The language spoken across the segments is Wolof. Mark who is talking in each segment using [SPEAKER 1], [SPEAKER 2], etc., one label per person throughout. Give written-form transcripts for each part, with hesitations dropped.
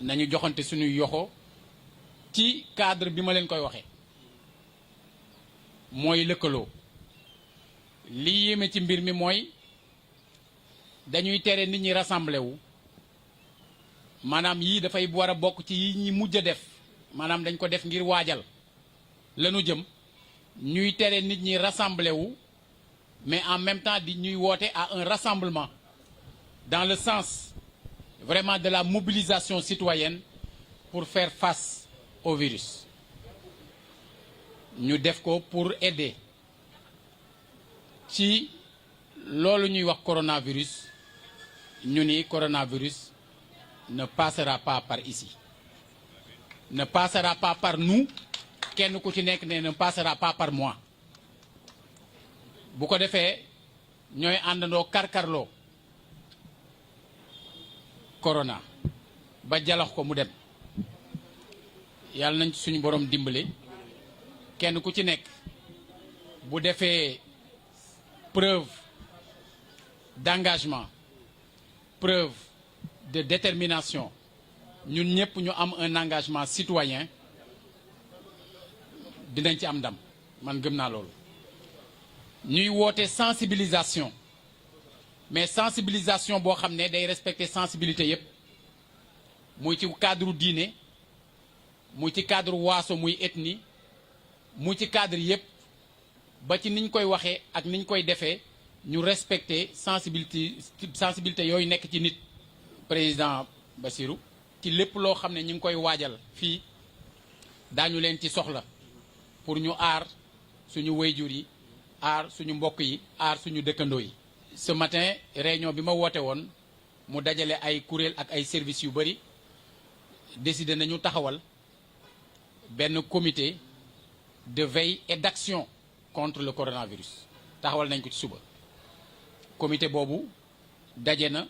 [SPEAKER 1] nañu joxante suñuy yoxo ci cadre bi ma leen koy waxee mooy lëkkaloo li yéeme ci mbir mi mooy dañuy tere nit ñi rassemblé wu maanaam yii dafay war a bokk ci yi ñi mujj a def maanaam dañ ko def ngir waajal lanu jëm ñuy tere nit ñi rassemblé wu mais en même temps di ñuy woote à un rassemblement dans le sens vraiment de la mobilisation citoyenne pour faire face au virus ñu def ko pour aider ci loolu ñuy wax coronavirus ñu ni coronavirus ne passera pas par ici ne passera pas par nous kenn ku ci nekk ne passera pas par moi bu ko defee ñooy àndandoo karkarloo corona ba jalax ko mu dem yàlla nañ ci suñu borom dimbale kenn ku ci nekk bu defee preuve d'engagement preuve de détermination ñun ñëpp ñu am un engagement citoyen dinañ ci am ndam man gëm naa loolu ñuy woote sensibilisation mais sensibilisation boo xam ne day respecter sensibilité yépp muy ci cadre diine muy ci cadre waaso muy ethnie muy ci cadre yépp ba ci niñ koy waxee ak niñ koy defee ñu respecter sensibilité yooyu nekk ci nit président Bassirou ci lépp loo xam ne ñu ngi koy waajal fii daañu leen ci soxla pour ñu aar suñu wayjur yi aar suñu mbokk yi aar suñu dëkkandoo yi. Ce matin réunion bi ma woote woon mu dajale ay kuréel ak ay services yu bari décidé nañu taxawal benn comité de veille et d'action contre le coronavirus taxawal nañ ko ci suba. comité boobu daje na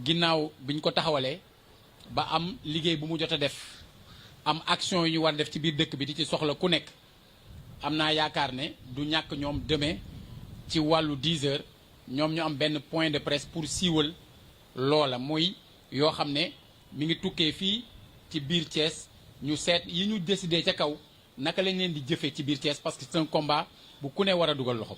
[SPEAKER 1] ginnaaw bi ñu ko taxawalee ba am liggéey bu mu jot a def am action yu ñu war def ci biir dëkk bi di ci soxla ku nekk am naa yaakaar ne du ñàkk ñoom demain ci wàllu 10 heures ñoom ñu am benn point de presse pour siiwal loola muy yoo xam ne mi ngi tukkee fii ci biir Thiès ñu seet yi ñu décidé ca kaw naka lañ leen di jëfee ci biir Thiès parce que c'est un combat bu ku ne war a dugal loxo.